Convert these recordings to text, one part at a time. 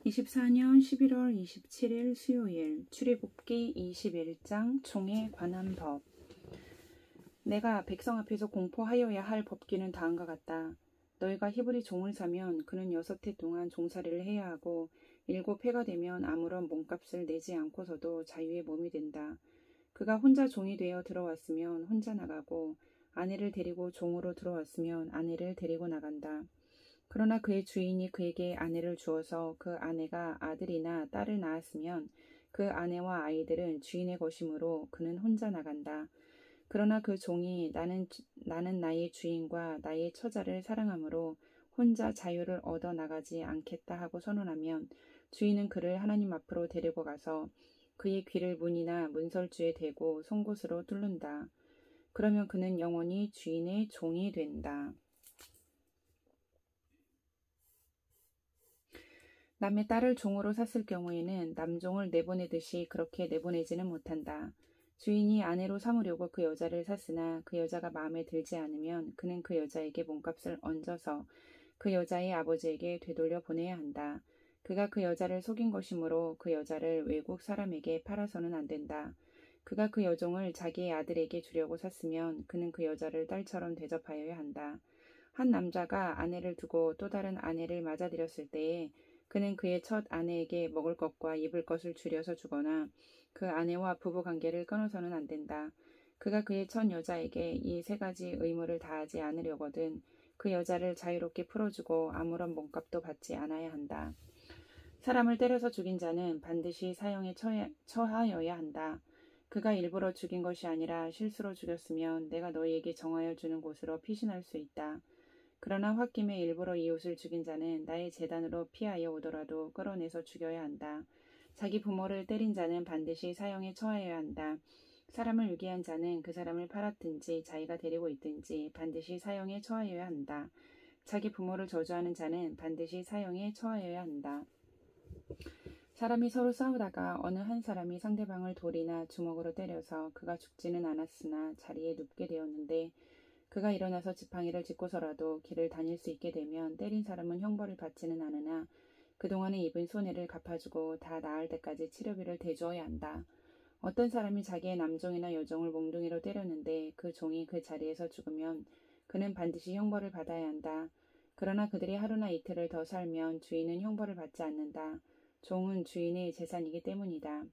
24년 11월 27일 수요일 출애굽기 21장 종에 관한 법. 내가 백성 앞에서 공포하여야 할 법규는 다음과 같다. 너희가 히브리 종을 사면 그는 6해 동안 종살이를 해야 하고 7해가 되면 아무런 몸값을 내지 않고서도 자유의 몸이 된다. 그가 혼자 종이 되어 들어왔으면 혼자 나가고 아내를 데리고 종으로 들어왔으면 아내를 데리고 나간다. 그러나 그의 주인이 그에게 아내를 주어서 그 아내가 아들이나 딸을 낳았으면 그 아내와 아이들은 주인의 것이므로 그는 혼자 나간다. 그러나 그 종이 나는 나의 주인과 나의 처자를 사랑하므로 혼자 자유를 얻어 나가지 않겠다 하고 선언하면 주인은 그를 하나님 앞으로 데리고 가서 그의 귀를 문이나 문설주에 대고 송곳으로 뚫는다. 그러면 그는 영원히 주인의 종이 된다. 남의 딸을 종으로 샀을 경우에는 남종을 내보내듯이 그렇게 내보내지는 못한다. 주인이 아내로 삼으려고 그 여자를 샀으나 그 여자가 마음에 들지 않으면 그는 그 여자에게 몸값을 얹어서 그 여자의 아버지에게 되돌려 보내야 한다. 그가 그 여자를 속인 것이므로 그 여자를 외국 사람에게 팔아서는 안 된다. 그가 그 여종을 자기의 아들에게 주려고 샀으면 그는 그 여자를 딸처럼 대접하여야 한다. 한 남자가 아내를 두고 또 다른 아내를 맞아들였을 때에 그는 그의 첫 아내에게 먹을 것과 입을 것을 줄여서 주거나 그 아내와 부부관계를 끊어서는 안 된다. 그가 그의 첫 여자에게 이 3가지 의무를 다하지 않으려거든 그 여자를 자유롭게 풀어주고 아무런 몸값도 받지 않아야 한다. 사람을 때려서 죽인 자는 반드시 사형에 처하여야 한다. 그가 일부러 죽인 것이 아니라 실수로 죽였으면 내가 너희에게 정하여 주는 곳으로 피신할 수 있다. 그러나 홧김에 일부러 이웃을 죽인 자는 나의 제단으로 피하여 오더라도 끌어내서 죽여야 한다. 자기 부모를 때린 자는 반드시 사형에 처하여야 한다. 사람을 유기한 자는 그 사람을 팔았든지 자기가 데리고 있든지 반드시 사형에 처하여야 한다. 자기 부모를 저주하는 자는 반드시 사형에 처하여야 한다. 사람이 서로 싸우다가 어느 한 사람이 상대방을 돌이나 주먹으로 때려서 그가 죽지는 않았으나 자리에 눕게 되었는데 그가 일어나서 지팡이를 짚고서라도 길을 다닐 수 있게 되면 때린 사람은 형벌을 받지는 않으나 그동안에 입은 손해를 갚아주고 다 나을 때까지 치료비를 대주어야 한다. 어떤 사람이 자기의 남종이나 여종을 몽둥이로 때렸는데 그 종이 그 자리에서 죽으면 그는 반드시 형벌을 받아야 한다. 그러나 그들이 하루나 이틀을 더 살면 주인은 형벌을 받지 않는다. 종은 주인의 재산이기 때문이다.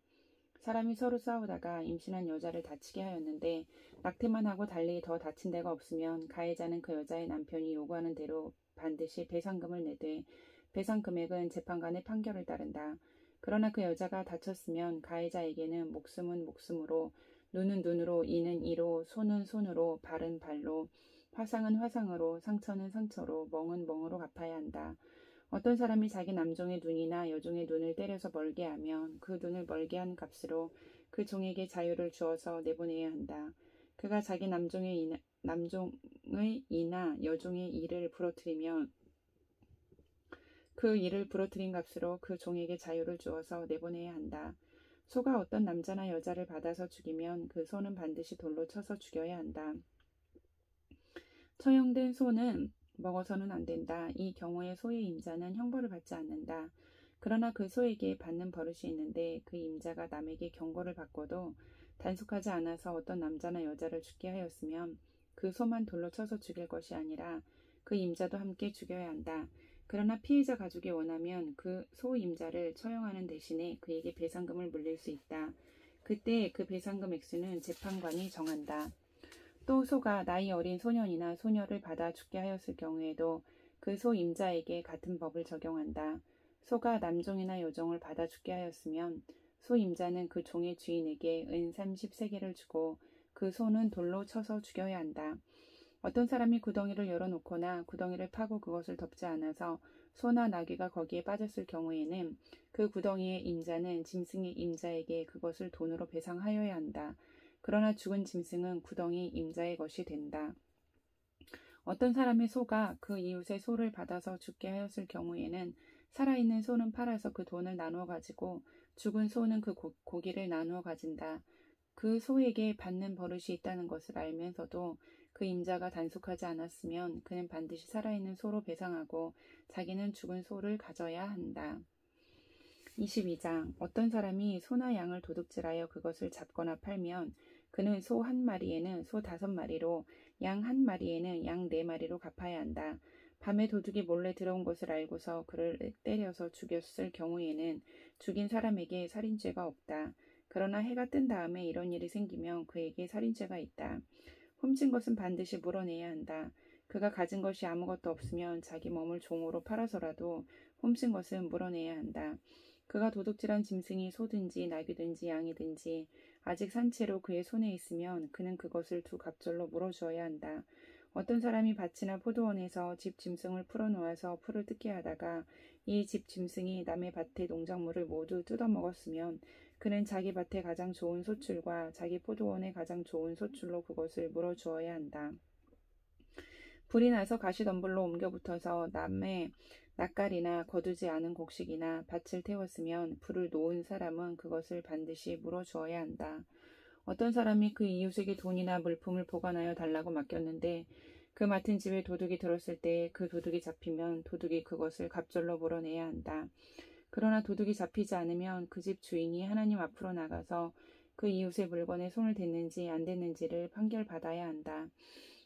사람이 서로 싸우다가 임신한 여자를 다치게 하였는데 낙태만 하고 달리 더 다친 데가 없으면 가해자는 그 여자의 남편이 요구하는 대로 반드시 배상금을 내되 배상 금액은 재판관의 판결을 따른다. 그러나 그 여자가 다쳤으면 가해자에게는 목숨은 목숨으로, 눈은 눈으로, 이는 이로, 손은 손으로, 발은 발로, 화상은 화상으로, 상처는 상처로, 멍은 멍으로 갚아야 한다. 어떤 사람이 자기 남종의 눈이나 여종의 눈을 때려서 멀게 하면 그 눈을 멀게 한 값으로 그 종에게 자유를 주어서 내보내야 한다. 그가 자기 남종의 이나 여종의 이를 부러뜨리면 그 이를 부러뜨린 값으로 그 종에게 자유를 주어서 내보내야 한다. 소가 어떤 남자나 여자를 받아서 죽이면 그 소는 반드시 돌로 쳐서 죽여야 한다. 처형된 소는 먹어서는 안 된다. 이 경우에 소의 임자는 형벌을 받지 않는다. 그러나 그 소에게 받는 버릇이 있는데 그 임자가 남에게 경고를 받고도 단속하지 않아서 어떤 남자나 여자를 죽게 하였으면 그 소만 돌로 쳐서 죽일 것이 아니라 그 임자도 함께 죽여야 한다. 그러나 피해자 가족이 원하면 그 소 임자를 처형하는 대신에 그에게 배상금을 물릴 수 있다. 그때 그 배상금 액수는 재판관이 정한다. 또 소가 나이 어린 소년이나 소녀를 받아 죽게 하였을 경우에도 그 소 임자에게 같은 법을 적용한다. 소가 남종이나 여종을 받아 죽게 하였으면 소 임자는 그 종의 주인에게 은 30세겔을 주고 그 소는 돌로 쳐서 죽여야 한다. 어떤 사람이 구덩이를 열어놓거나 구덩이를 파고 그것을 덮지 않아서 소나 나귀가 거기에 빠졌을 경우에는 그 구덩이의 임자는 짐승의 임자에게 그것을 돈으로 배상하여야 한다. 그러나 죽은 짐승은 구덩이 임자의 것이 된다. 어떤 사람의 소가 그 이웃의 소를 받아서 죽게 하였을 경우에는 살아있는 소는 팔아서 그 돈을 나누어 가지고 죽은 소는 그 고기를 나누어 가진다. 그 소에게 받는 버릇이 있다는 것을 알면서도 그 임자가 단속하지 않았으면 그는 반드시 살아있는 소로 배상하고 자기는 죽은 소를 가져야 한다. 22장 어떤 사람이 소나 양을 도둑질하여 그것을 잡거나 팔면 그는 소 한 마리에는 소 5마리로 양 한 마리에는 양 4마리로 갚아야 한다. 밤에 도둑이 몰래 들어온 것을 알고서 그를 때려서 죽였을 경우에는 죽인 사람에게 살인죄가 없다. 그러나 해가 뜬 다음에 이런 일이 생기면 그에게 살인죄가 있다. 훔친 것은 반드시 물어내야 한다. 그가 가진 것이 아무것도 없으면 자기 몸을 종으로 팔아서라도 훔친 것은 물어내야 한다. 그가 도둑질한 짐승이 소든지 나귀든지 양이든지 아직 산 채로 그의 손에 있으면 그는 그것을 2갑절로 물어주어야 한다. 어떤 사람이 밭이나 포도원에서 집 짐승을 풀어놓아서 풀을 뜯게 하다가 이 집 짐승이 남의 밭의 농작물을 모두 뜯어먹었으면 그는 자기 밭에 가장 좋은 소출과 자기 포도원에 가장 좋은 소출로 그것을 물어주어야 한다. 불이 나서 가시덤불로 옮겨 붙어서 남의 낯갈이나 거두지 않은 곡식이나 밭을 태웠으면 불을 놓은 사람은 그것을 반드시 물어주어야 한다. 어떤 사람이 그 이웃에게 돈이나 물품을 보관하여 달라고 맡겼는데 그 맡은 집에 도둑이 들었을 때 그 도둑이 잡히면 도둑이 그것을 갑절로 물어내야 한다. 그러나 도둑이 잡히지 않으면 그 집 주인이 하나님 앞으로 나가서 그 이웃의 물건에 손을 댔는지 안 댔는지를 판결받아야 한다.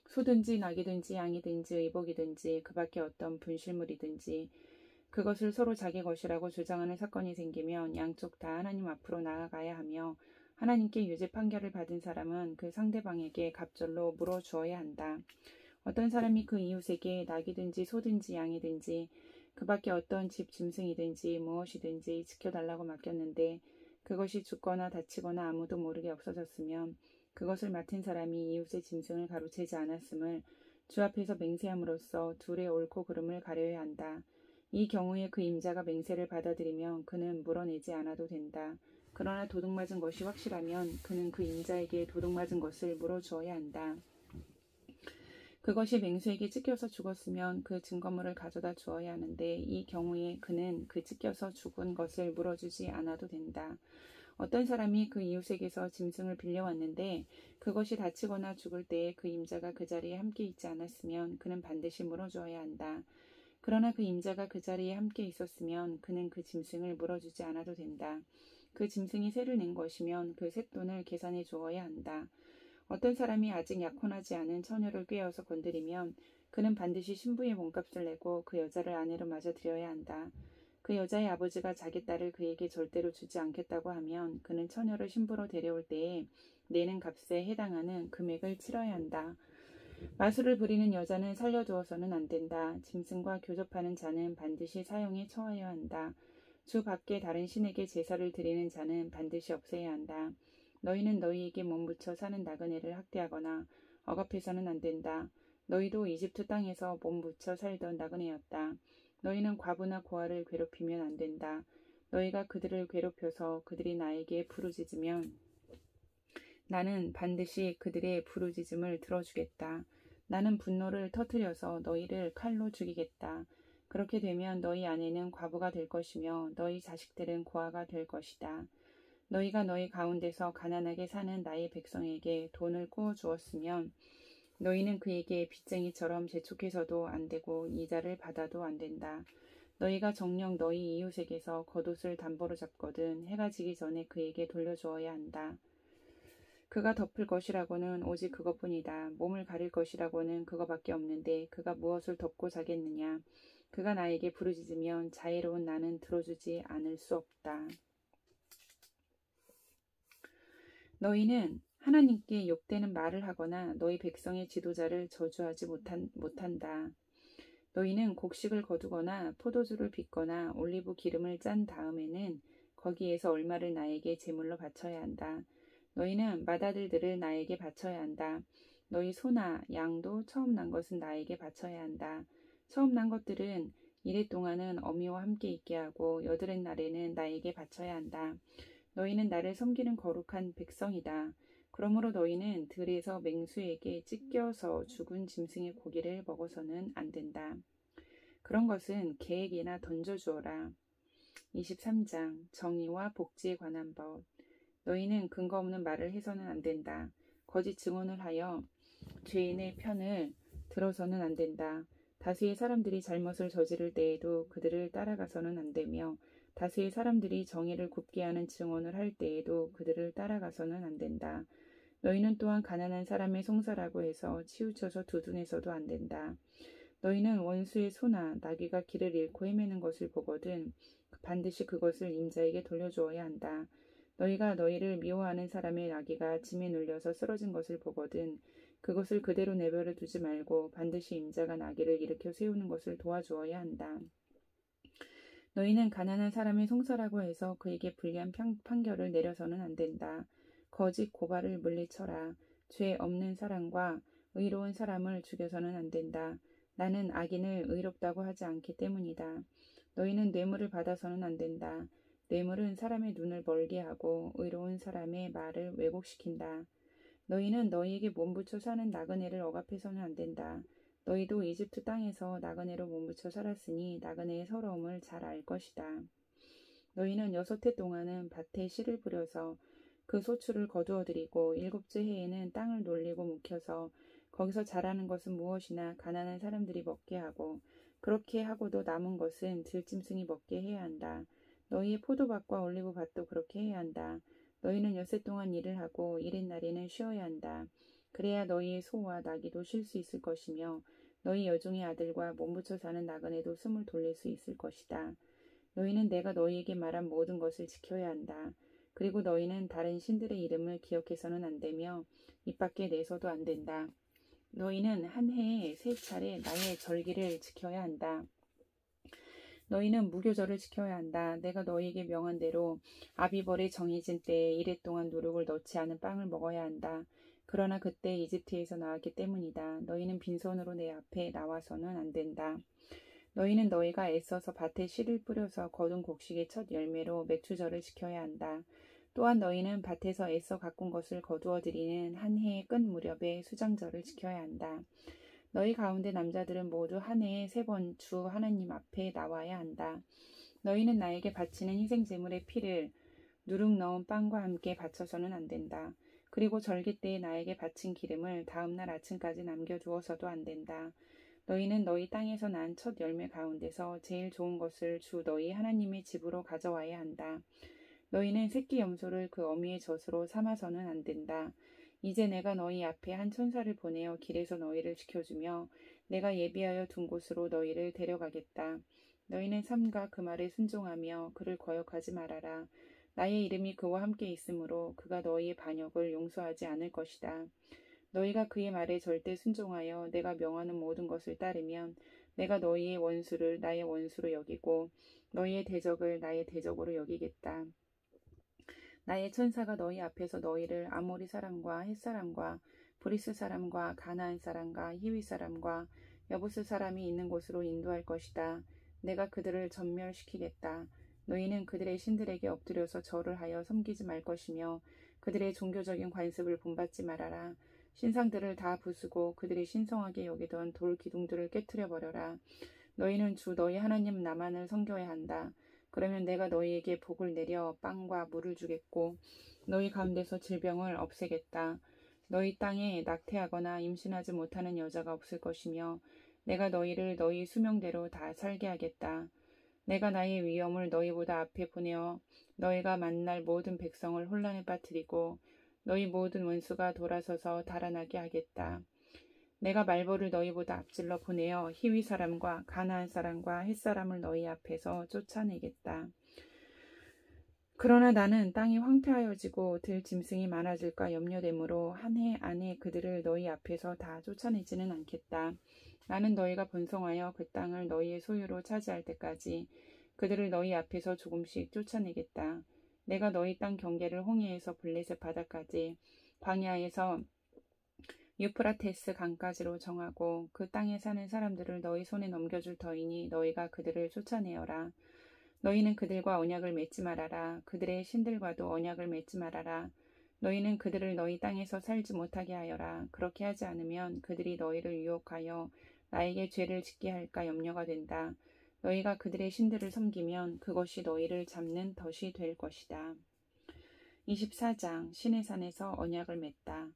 소든지 나귀든지 양이든지 의복이든지 그 밖에 어떤 분실물이든지 그것을 서로 자기 것이라고 주장하는 사건이 생기면 양쪽 다 하나님 앞으로 나아가야 하며 하나님께 유죄 판결을 받은 사람은 그 상대방에게 갑절로 물어주어야 한다. 어떤 사람이 그 이웃에게 나귀든지 소든지 양이든지 그 밖에 어떤 집 짐승이든지 무엇이든지 지켜달라고 맡겼는데 그것이 죽거나 다치거나 아무도 모르게 없어졌으면 그것을 맡은 사람이 이웃의 짐승을 가로채지 않았음을 주 앞에서 맹세함으로써 둘의 옳고 그름을 가려야 한다. 이 경우에 그 임자가 맹세를 받아들이면 그는 물어내지 않아도 된다. 그러나 도둑맞은 것이 확실하면 그는 그 임자에게 도둑맞은 것을 물어주어야 한다. 그것이 맹수에게 찢겨서 죽었으면 그 증거물을 가져다 주어야 하는데 이 경우에 그는 그 찢겨서 죽은 것을 물어주지 않아도 된다. 어떤 사람이 그 이웃에게서 짐승을 빌려왔는데 그것이 다치거나 죽을 때에 그 임자가 그 자리에 함께 있지 않았으면 그는 반드시 물어주어야 한다. 그러나 그 임자가 그 자리에 함께 있었으면 그는 그 짐승을 물어주지 않아도 된다. 그 짐승이 세를 낸 것이면 그 쇳돈을 계산해 주어야 한다. 어떤 사람이 아직 약혼하지 않은 처녀를 꾀어서 건드리면 그는 반드시 신부의 몸값을 내고 그 여자를 아내로 맞아들여야 한다. 그 여자의 아버지가 자기 딸을 그에게 절대로 주지 않겠다고 하면 그는 처녀를 신부로 데려올 때에 내는 값에 해당하는 금액을 치러야 한다. 마술을 부리는 여자는 살려두어서는 안 된다. 짐승과 교접하는 자는 반드시 사형에 처하여야 한다. 주 밖에 다른 신에게 제사를 드리는 자는 반드시 없애야 한다. 너희는 너희에게 몸붙여 사는 나그네를 학대하거나 억압해서는 안 된다. 너희도 이집트 땅에서 몸붙여 살던 나그네였다. 너희는 과부나 고아를 괴롭히면 안 된다. 너희가 그들을 괴롭혀서 그들이 나에게 부르짖으면 나는 반드시 그들의 부르짖음을 들어주겠다. 나는 분노를 터뜨려서 너희를 칼로 죽이겠다. 그렇게 되면 너희 아내는 과부가 될 것이며 너희 자식들은 고아가 될 것이다. 너희가 너희 가운데서 가난하게 사는 나의 백성에게 돈을 꾸어 주었으면 너희는 그에게 빚쟁이처럼 재촉해서도 안 되고 이자를 받아도 안 된다. 너희가 정녕 너희 이웃에게서 겉옷을 담보로 잡거든 해가 지기 전에 그에게 돌려주어야 한다. 그가 덮을 것이라고는 오직 그것뿐이다. 몸을 가릴 것이라고는 그거밖에 없는데 그가 무엇을 덮고 자겠느냐. 그가 나에게 부르짖으면 자애로운 나는 들어주지 않을 수 없다. 너희는 하나님께 욕되는 말을 하거나 너희 백성의 지도자를 저주하지 못한다. 너희는 곡식을 거두거나 포도주를 빚거나 올리브 기름을 짠 다음에는 거기에서 얼마를 나에게 제물로 바쳐야 한다. 너희는 맏아들들을 나에게 바쳐야 한다. 너희 소나 양도 처음 난 것은 나에게 바쳐야 한다. 처음 난 것들은 이래 동안은 어미와 함께 있게 하고 여드렛 날에는 나에게 바쳐야 한다. 너희는 나를 섬기는 거룩한 백성이다. 그러므로 너희는 들에서 맹수에게 찢겨서 죽은 짐승의 고기를 먹어서는 안 된다. 그런 것은 개에게나 던져주어라. 23장 정의와 복지에 관한 법. 너희는 근거 없는 말을 해서는 안 된다. 거짓 증언을 하여 죄인의 편을 들어서는 안 된다. 다수의 사람들이 잘못을 저지를 때에도 그들을 따라가서는 안 되며 다수의 사람들이 정의를 굽게 하는 증언을 할 때에도 그들을 따라가서는 안 된다. 너희는 또한 가난한 사람의 송사라고 해서 치우쳐서 두둔해서도 안 된다. 너희는 원수의 소나 나귀가 길을 잃고 헤매는 것을 보거든 반드시 그것을 임자에게 돌려주어야 한다. 너희가 너희를 미워하는 사람의 나귀가 짐에 눌려서 쓰러진 것을 보거든 그것을 그대로 내버려 두지 말고 반드시 임자가 나귀를 일으켜 세우는 것을 도와주어야 한다. 너희는 가난한 사람의 송사라고 해서 그에게 불리한 판결을 내려서는 안 된다. 거짓 고발을 물리쳐라. 죄 없는 사람과 의로운 사람을 죽여서는 안 된다. 나는 악인을 의롭다고 하지 않기 때문이다. 너희는 뇌물을 받아서는 안 된다. 뇌물은 사람의 눈을 멀게 하고 의로운 사람의 말을 왜곡시킨다. 너희는 너희에게 몸부쳐 사는 나그네를 억압해서는 안 된다. 너희도 이집트 땅에서 나그네로 몸부쳐 살았으니 나그네의 서러움을 잘 알 것이다. 너희는 6해 동안은 밭에 씨를 뿌려서 그 소출을 거두어들이고 7째 해에는 땅을 놀리고 묵혀서 거기서 자라는 것은 무엇이나 가난한 사람들이 먹게 하고 그렇게 하고도 남은 것은 들짐승이 먹게 해야 한다. 너희의 포도밭과 올리브밭도 그렇게 해야 한다. 너희는 6해 동안 일을 하고 1인 날에는 쉬어야 한다. 그래야 너희의 소와 나귀도 쉴 수 있을 것이며 너희 여종의 아들과 몸부쳐 사는 나그네도 숨을 돌릴 수 있을 것이다. 너희는 내가 너희에게 말한 모든 것을 지켜야 한다. 그리고 너희는 다른 신들의 이름을 기억해서는 안 되며 입 밖에 내서도 안 된다. 너희는 한 해에 3차례 나의 절기를 지켜야 한다. 너희는 무교절을 지켜야 한다. 내가 너희에게 명한 대로 아비벌이 정해진 때에 1해 동안 누룩을 넣지 않은 빵을 먹어야 한다. 그러나 그때 이집트에서 나왔기 때문이다. 너희는 빈손으로 내 앞에 나와서는 안 된다. 너희는 너희가 애써서 밭에 씨를 뿌려서 거둔 곡식의 첫 열매로 맥주절을 지켜야 한다. 또한 너희는 밭에서 애써 가꾼 것을 거두어 들이는 한 해의 끝 무렵에 수장절을 지켜야 한다. 너희 가운데 남자들은 모두 한 해에 3번 주 하나님 앞에 나와야 한다. 너희는 나에게 바치는 희생제물의 피를 누룩 넣은 빵과 함께 바쳐서는 안 된다. 그리고 절기 때에 나에게 바친 기름을 다음날 아침까지 남겨두어서도 안 된다. 너희는 너희 땅에서 난 첫 열매 가운데서 제일 좋은 것을 주 너희 하나님의 집으로 가져와야 한다. 너희는 새끼 염소를 그 어미의 젖으로 삼아서는 안 된다. 이제 내가 너희 앞에 한 천사를 보내어 길에서 너희를 지켜주며 내가 예비하여 둔 곳으로 너희를 데려가겠다. 너희는 삼가 그 말에 순종하며 그를 거역하지 말아라. 나의 이름이 그와 함께 있으므로 그가 너희의 반역을 용서하지 않을 것이다. 너희가 그의 말에 절대 순종하여 내가 명하는 모든 것을 따르면 내가 너희의 원수를 나의 원수로 여기고 너희의 대적을 나의 대적으로 여기겠다. 나의 천사가 너희 앞에서 너희를 아모리 사람과 헷 사람과 브리스 사람과 가나안 사람과 히위 사람과 여부스 사람이 있는 곳으로 인도할 것이다. 내가 그들을 전멸시키겠다. 너희는 그들의 신들에게 엎드려서 절을 하여 섬기지 말 것이며 그들의 종교적인 관습을 본받지 말아라. 신상들을 다 부수고 그들이 신성하게 여기던 돌 기둥들을 깨트려 버려라. 너희는 주 너희 하나님 나만을 섬겨야 한다. 그러면 내가 너희에게 복을 내려 빵과 물을 주겠고 너희 가운데서 질병을 없애겠다. 너희 땅에 낙태하거나 임신하지 못하는 여자가 없을 것이며 내가 너희를 너희 수명대로 다 살게 하겠다. 내가 나의 위엄을 너희보다 앞에 보내어 너희가 만날 모든 백성을 혼란에 빠뜨리고 너희 모든 원수가 돌아서서 달아나게 하겠다. 내가 말벌을 너희보다 앞질러 보내어 히위 사람과 가나안 사람과 헷 사람을 너희 앞에서 쫓아내겠다. 그러나 나는 땅이 황폐하여지고 들 짐승이 많아질까 염려되므로 한 해 안에 그들을 너희 앞에서 다 쫓아내지는 않겠다. 나는 너희가 번성하여 그 땅을 너희의 소유로 차지할 때까지 그들을 너희 앞에서 조금씩 쫓아내겠다. 내가 너희 땅 경계를 홍해에서 블레셋 바다까지 광야에서 유프라테스 강까지로 정하고 그 땅에 사는 사람들을 너희 손에 넘겨줄 터이니 너희가 그들을 쫓아내어라. 너희는 그들과 언약을 맺지 말아라. 그들의 신들과도 언약을 맺지 말아라. 너희는 그들을 너희 땅에서 살지 못하게 하여라. 그렇게 하지 않으면 그들이 너희를 유혹하여 나에게 죄를 짓게 할까 염려가 된다. 너희가 그들의 신들을 섬기면 그것이 너희를 잡는 덫이 될 것이다. 24장 시내산에서 언약을 맺다.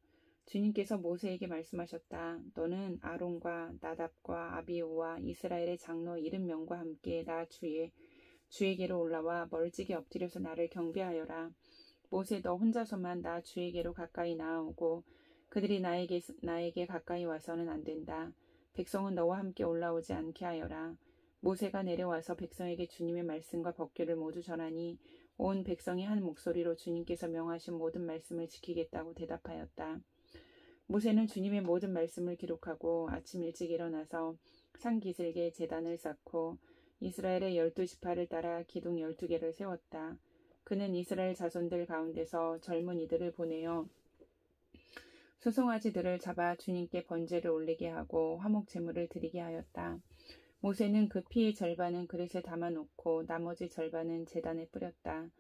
주님께서 모세에게 말씀하셨다. 너는 아론과 나답과 아비후와 이스라엘의 장로 70명과 함께 나 주의 주에게로 올라와 멀찍이 엎드려서 나를 경배하여라. 모세 너 혼자서만 나 주에게로 가까이 나아오고 그들이 나에게 가까이 와서는 안 된다. 백성은 너와 함께 올라오지 않게 하여라. 모세가 내려와서 백성에게 주님의 말씀과 법규를 모두 전하니 온 백성이 한 목소리로 주님께서 명하신 모든 말씀을 지키겠다고 대답하였다. 모세는 주님의 모든 말씀을 기록하고 아침 일찍 일어나서 산기슭에 제단을 쌓고 이스라엘의 12지파를 따라 기둥 12개를 세웠다. 그는 이스라엘 자손들 가운데서 젊은이들을 보내어 소송아지들을 잡아 주님께 번제를 올리게 하고 화목 제물을 드리게 하였다. 모세는 그 피의 절반은 그릇에 담아놓고 나머지 절반은 제단에 뿌렸다.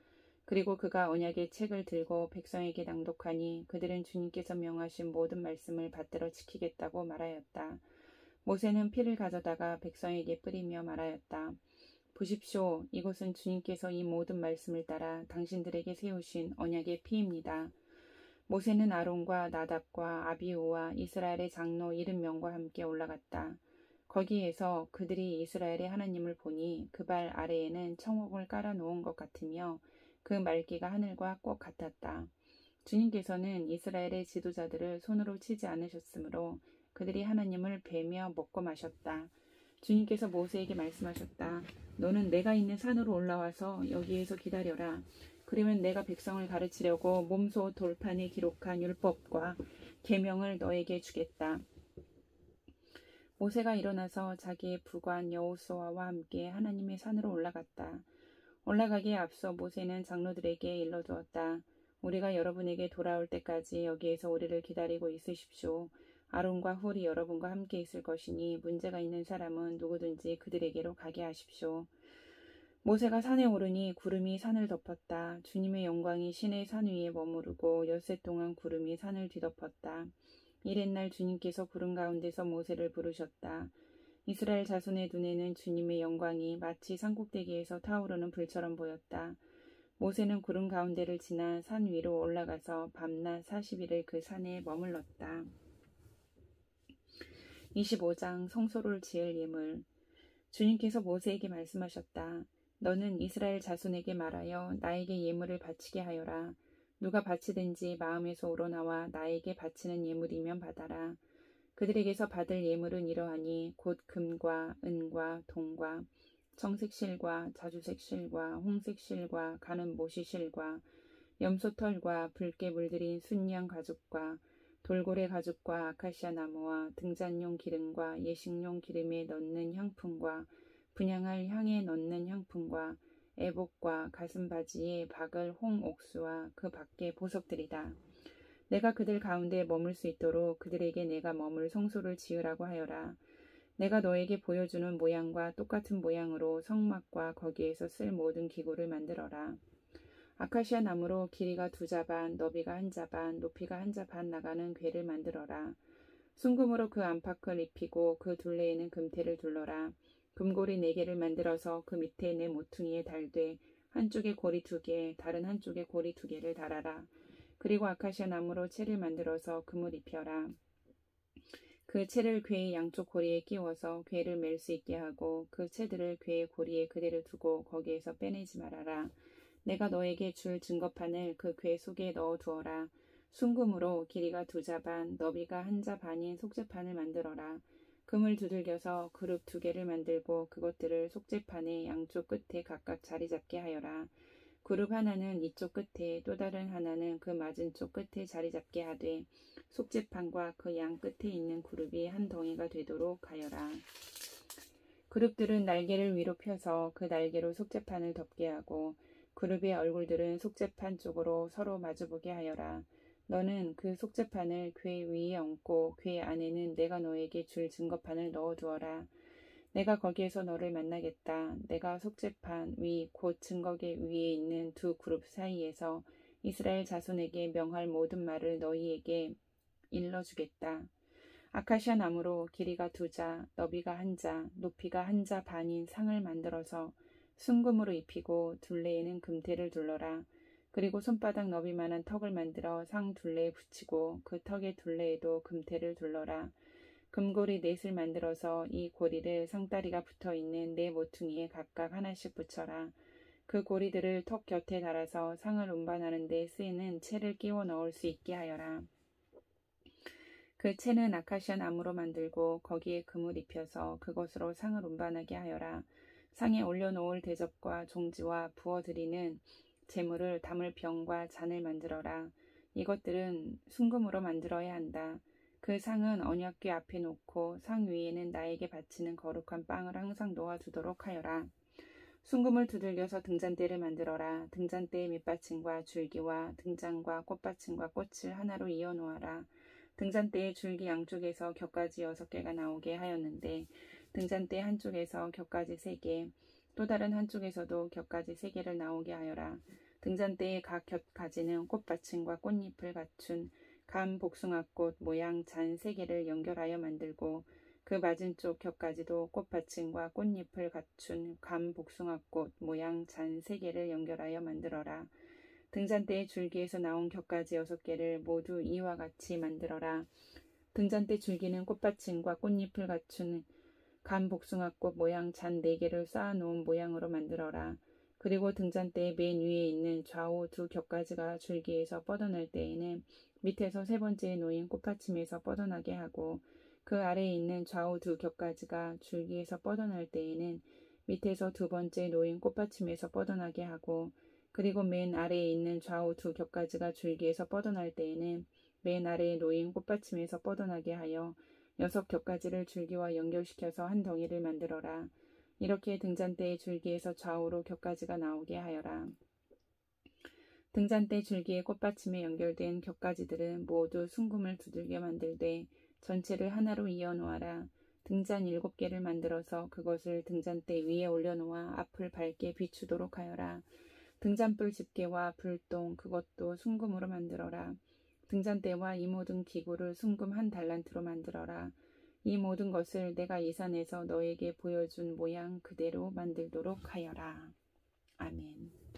그리고 그가 언약의 책을 들고 백성에게 낭독하니 그들은 주님께서 명하신 모든 말씀을 받들어 지키겠다고 말하였다. 모세는 피를 가져다가 백성에게 뿌리며 말하였다. 보십시오. 이것은 주님께서 이 모든 말씀을 따라 당신들에게 세우신 언약의 피입니다. 모세는 아론과 나답과 아비후와 이스라엘의 장로 70명과 함께 올라갔다. 거기에서 그들이 이스라엘의 하나님을 보니 그 발 아래에는 청옥을 깔아놓은 것 같으며 그 말기가 하늘과 꼭 같았다. 주님께서는 이스라엘의 지도자들을 손으로 치지 않으셨으므로 그들이 하나님을 뵈며 먹고 마셨다. 주님께서 모세에게 말씀하셨다. 너는 내가 있는 산으로 올라와서 여기에서 기다려라. 그러면 내가 백성을 가르치려고 몸소 돌판에 기록한 율법과 계명을 너에게 주겠다. 모세가 일어나서 자기의 부관 여호수아와 함께 하나님의 산으로 올라갔다. 올라가기에 앞서 모세는 장로들에게 일러두었다. 우리가 여러분에게 돌아올 때까지 여기에서 우리를 기다리고 있으십시오. 아론과 훌이 여러분과 함께 있을 것이니 문제가 있는 사람은 누구든지 그들에게로 가게 하십시오. 모세가 산에 오르니 구름이 산을 덮었다. 주님의 영광이 신의 산 위에 머무르고 엿새 동안 구름이 산을 뒤덮었다. 이튿날 주님께서 구름 가운데서 모세를 부르셨다. 이스라엘 자손의 눈에는 주님의 영광이 마치 산꼭대기에서 타오르는 불처럼 보였다. 모세는 구름 가운데를 지나 산 위로 올라가서 밤낮 40일을 그 산에 머물렀다. 25장 성소를 지을 예물. 주님께서 모세에게 말씀하셨다. 너는 이스라엘 자손에게 말하여 나에게 예물을 바치게 하여라. 누가 바치든지 마음에서 우러나와 나에게 바치는 예물이면 받아라. 그들에게서 받을 예물은 이러하니 곧 금과 은과 동과 청색 실과 자주색 실과 홍색 실과 가는 모시 실과 염소털과 붉게 물들인 순양 가죽과 돌고래 가죽과 아카시아 나무와 등잔용 기름과 예식용 기름에 넣는 향품과 분향할 향에 넣는 향품과 애복과 가슴바지에 박을 홍옥수와 그 밖에 보석들이다. 내가 그들 가운데 머물 수 있도록 그들에게 내가 머물 성소를 지으라고 하여라. 내가 너에게 보여주는 모양과 똑같은 모양으로 성막과 거기에서 쓸 모든 기구를 만들어라. 아카시아 나무로 길이가 2자반, 너비가 1자반, 높이가 1자반 나가는 궤를 만들어라. 순금으로 그 안팎을 입히고 그 둘레에는 금테를 둘러라. 금고리 4개를 만들어서 그 밑에 내 모퉁이에 달되 한쪽에 고리 2개, 다른 한쪽에 고리 2개를 달아라. 그리고 아카시아 나무로 채를 만들어서 금을 입혀라. 그 채를 궤의 양쪽 고리에 끼워서 궤를 맬 수 있게 하고 그 채들을 궤의 고리에 그대로 두고 거기에서 빼내지 말아라. 내가 너에게 줄 증거판을 그 궤 속에 넣어 두어라. 순금으로 길이가 2자반, 너비가 1자반인 속죄판을 만들어라. 금을 두들겨서 그룹 2개를 만들고 그것들을 속죄판의 양쪽 끝에 각각 자리 잡게 하여라. 그룹 하나는 이쪽 끝에 또 다른 하나는 그 맞은쪽 끝에 자리 잡게 하되 속죄판과 그 양 끝에 있는 그룹이 한 덩이가 되도록 하여라. 그룹들은 날개를 위로 펴서 그 날개로 속죄판을 덮게 하고 그룹의 얼굴들은 속죄판 쪽으로 서로 마주보게 하여라. 너는 그 속죄판을 궤 위에 얹고 궤 안에는 내가 너에게 줄 증거판을 넣어두어라. 내가 거기에서 너를 만나겠다. 내가 속죄판 위 곧 증거궤 위에 있는 2 그룹 사이에서 이스라엘 자손에게 명할 모든 말을 너희에게 일러주겠다. 아카시아 나무로 길이가 2자, 너비가 1자, 높이가 1자 반인 상을 만들어서 순금으로 입히고 둘레에는 금테를 둘러라. 그리고 손바닥 너비만한 턱을 만들어 상 둘레에 붙이고 그 턱의 둘레에도 금테를 둘러라. 금고리 4을 만들어서 이 고리를 상다리가 붙어있는 4 모퉁이에 각각 하나씩 붙여라. 그 고리들을 턱 곁에 달아서 상을 운반하는 데 쓰이는 채를 끼워 넣을 수 있게 하여라. 그 채는 아카시아 나무로 만들고 거기에 금을 입혀서 그것으로 상을 운반하게 하여라. 상에 올려놓을 대접과 종지와 부어드리는 재물을 담을 병과 잔을 만들어라. 이것들은 순금으로 만들어야 한다. 그 상은 언약궤 앞에 놓고 상 위에는 나에게 바치는 거룩한 빵을 항상 놓아두도록 하여라. 순금을 두들겨서 등잔대를 만들어라. 등잔대의 밑받침과 줄기와 등잔과 꽃받침과 꽃을 하나로 이어 놓아라. 등잔대의 줄기 양쪽에서 곁가지 6개가 나오게 하였는데 등잔대 한쪽에서 곁가지 3개, 또 다른 한쪽에서도 곁가지 3개를 나오게 하여라. 등잔대의 각 곁가지는 꽃받침과 꽃잎을 갖춘 감 복숭아꽃 모양 잔 3개를 연결하여 만들고 그 맞은쪽 곁가지도 꽃받침과 꽃잎을 갖춘 감 복숭아꽃 모양 잔 3개를 연결하여 만들어라. 등잔대의 줄기에서 나온 곁가지 6개를 모두 이와 같이 만들어라. 등잔대 줄기는 꽃받침과 꽃잎을 갖춘 감 복숭아꽃 모양 잔 4개를 쌓아놓은 모양으로 만들어라. 그리고 등잔대의 맨 위에 있는 좌우 두 곁가지가 줄기에서 뻗어날 때에는 밑에서 3번째에 놓인 꽃받침에서 뻗어나게 하고 그 아래에 있는 좌우 두 곁가지가 줄기에서 뻗어날 때에는 밑에서 2번째에 놓인 꽃받침에서 뻗어나게 하고 그리고 맨 아래에 있는 좌우 두 곁가지가 줄기에서 뻗어날 때에는 맨 아래에 놓인 꽃받침에서 뻗어나게 하여 6 곁가지를 줄기와 연결시켜서 한 덩이를 만들어라. 이렇게 등잔대의 줄기에서 좌우로 곁가지가 나오게 하여라. 등잔대 줄기의 꽃받침에 연결된 곁가지들은 모두 순금을 두들겨 만들되 전체를 하나로 이어 놓아라. 등잔 7개를 만들어서 그것을 등잔대 위에 올려놓아 앞을 밝게 비추도록 하여라. 등잔불 집게와 불똥 그것도 순금으로 만들어라. 등잔대와 이 모든 기구를 순금 1달란트로 만들어라. 이 모든 것을 내가 이 산에서 너에게 보여준 모양 그대로 만들도록 하여라. 아멘.